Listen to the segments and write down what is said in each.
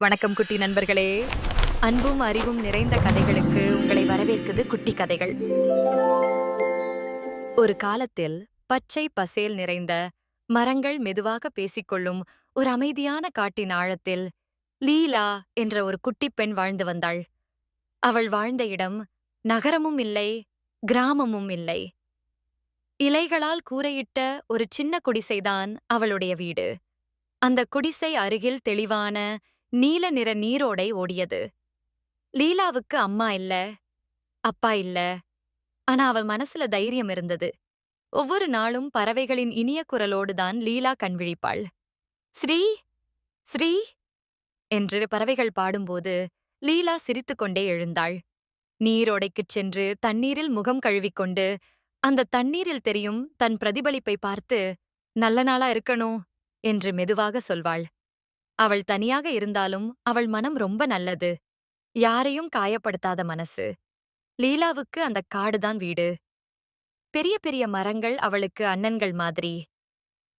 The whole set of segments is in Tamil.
வணக்கம் குட்டி நண்பர்களே. அன்பும் அறிவும் நிறைந்த கதைகளுக்கு உங்களை வரவேற்குது குட்டி கதைகள். ஒரு காலத்தில் பச்சை பசேல் நிறைந்த மரங்கள் மெதுவாக பேசிக்கொள்ளும் ஒரு அமைதியான காட்டின் ஆழத்தில் லீலா என்ற ஒரு குட்டிப் பெண் வாழ்ந்து வந்தாள். அவள் வாழ்ந்த இடம் நகரமும் இல்லை, கிராமமும் இல்லை. இலைகளால் கூரையிட்ட ஒரு சின்ன குடிசைதான் அவளுடைய வீடு. அந்த குடிசை அருகில் தெளிவான நீல நிற நீரோடை ஓடியது. லீலாவுக்கு அம்மா இல்ல, அப்பா இல்ல. ஆனா அவள் மனசுல தைரியம் இருந்தது. ஒவ்வொரு நாளும் பறவைகளின் இனிய குரலோடு தான் லீலா கண்விழிப்பாள். ஸ்ரீ, ஸ்ரீ என்று பறவைகள் பாடும்போது லீலா சிரித்துக்கொண்டே எழுந்தாள். நீரோடைக்குச் சென்று தண்ணீரில் முகம் கழுவிக்கொண்டு அந்த தண்ணீரில் தெரியும் தன் பிரதிபலிப்பை பார்த்து நல்ல நாளா இருக்கணும் என்று மெதுவாக சொல்வாள். அவள் தனியாக இருந்தாலும் அவள் மனம் ரொம்ப நல்லது. யாரையும் காயப்படுத்தாத மனசு. லீலாவுக்கு அந்த காடுதான் வீடு. பெரிய பெரிய மரங்கள் அவளுக்கு அண்ணன்கள் மாதிரி.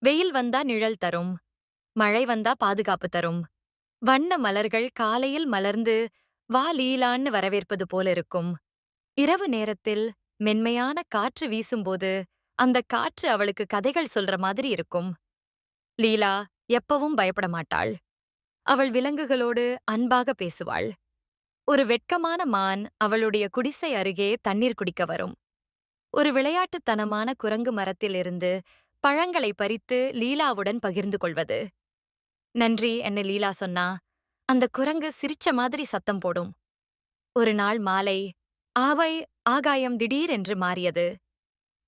வெயில் வந்தா நிழல் தரும், மழை வந்தா பாதுகாப்பு தரும். வண்ண மலர்கள் காலையில் மலர்ந்து வா லீலான்னு வரவேற்பது போல இருக்கும். இரவு நேரத்தில் மென்மையான காற்று வீசும்போது அந்த காற்று அவளுக்கு கதைகள் சொல்ற மாதிரி இருக்கும். லீலா எப்பவும் பயப்பட மாட்டாள். அவள் விலங்குகளோடு அன்பாக பேசுவாள். ஒரு வெட்கமான மான் அவளுடைய குடிசை அருகே தண்ணீர் குடிக்க வரும். ஒரு விளையாட்டுத்தனமான குரங்கு மரத்திலிருந்து பழங்களை பறித்து லீலாவுடன் பகிர்ந்து கொள்வது. நன்றி என்ன லீலா சொன்னா. அந்த குரங்கு சிரிச்ச மாதிரி சத்தம் போடும். ஒரு நாள் மாலை ஆவை ஆகாயம் திடீரென்று மாறியது.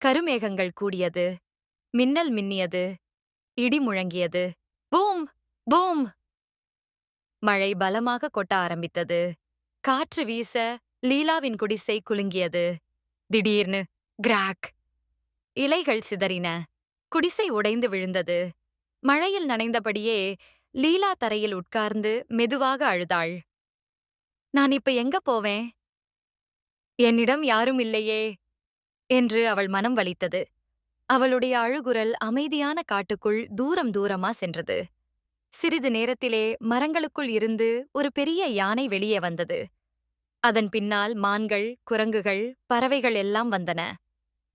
கருமேகங்கள் கூடியது. மின்னல் மின்னியது. இடி முழங்கியது. Boom, boom. மழை பலமாக கொட்ட ஆரம்பித்தது. காற்று வீச லீலாவின் குடிசை குலுங்கியது. திடீர்னு கிராக். இலைகள் சிதறின. குடிசை உடைந்து விழுந்தது. மழையில் நனைந்தபடியே லீலா தரையில் உட்கார்ந்து மெதுவாக அழுதாள். நான் இப்ப எங்க போவேன்? என்னிடம் யாரும் இல்லையே என்று அவள் மனம் வலித்தது. அவளுடைய அழுகுரல் அமைதியான காட்டுக்குள் தூரம் தூரமா சென்றது. சிறிது நேரத்திலே மரங்களுக்குள் இருந்து ஒரு பெரிய யானை வெளியே வந்தது. அதன் பின்னால் மான்கள், குரங்குகள், பறவைகள் எல்லாம் வந்தன.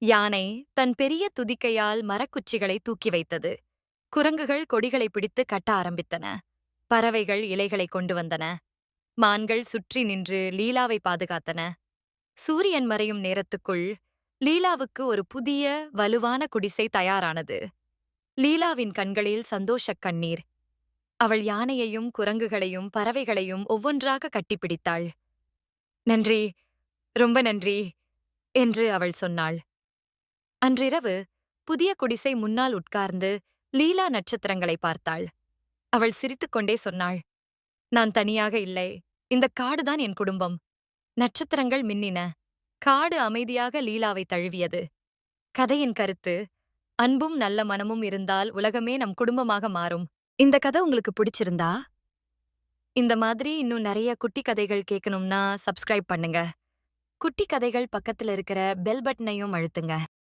யானை தன் பெரிய துதிக்கையால் மரக்குச்சிகளை தூக்கி வைத்தது. குரங்குகள் கொடிகளை பிடித்து கட்ட ஆரம்பித்தன. பறவைகள் இலைகளை கொண்டு வந்தன. மான்கள் சுற்றி நின்று லீலாவை பாதுகாத்தன. சூரியன் மறையும் நேரத்துக்குள் லீலாவுக்கு ஒரு புதிய வலுவான குடிசை தயாரானது. லீலாவின் கண்களில் சந்தோஷக் கண்ணீர். அவள் யானையையும் குரங்குகளையும் பறவைகளையும் ஒவ்வொன்றாக கட்டிப்பிடித்தாள். நன்றி, ரொம்ப நன்றி என்று அவள் சொன்னாள். அன்றிரவு புதிய குடிசை முன்னால் உட்கார்ந்து லீலா நட்சத்திரங்களை பார்த்தாள். அவள் சிரித்துக்கொண்டே சொன்னாள், நான் தனியாக இல்லை. இந்த காடுதான் என் குடும்பம். நட்சத்திரங்கள் மின்னின. காடு அமைதியாக லீலாவை தழுவியது. கதையின் கருத்து: அன்பும் நல்ல மனமும் இருந்தால் உலகமே நம் குடும்பமாக மாறும். இந்த கதை உங்களுக்கு பிடிச்சிருந்தா இந்த மாதிரி இன்னும் நிறைய குட்டி கதைகள் கேட்கணும்னா சப்ஸ்கிரைப் பண்ணுங்க. குட்டி கதைகள் பக்கத்துல இருக்கிற பெல் பட்டனையும் அழுத்துங்க.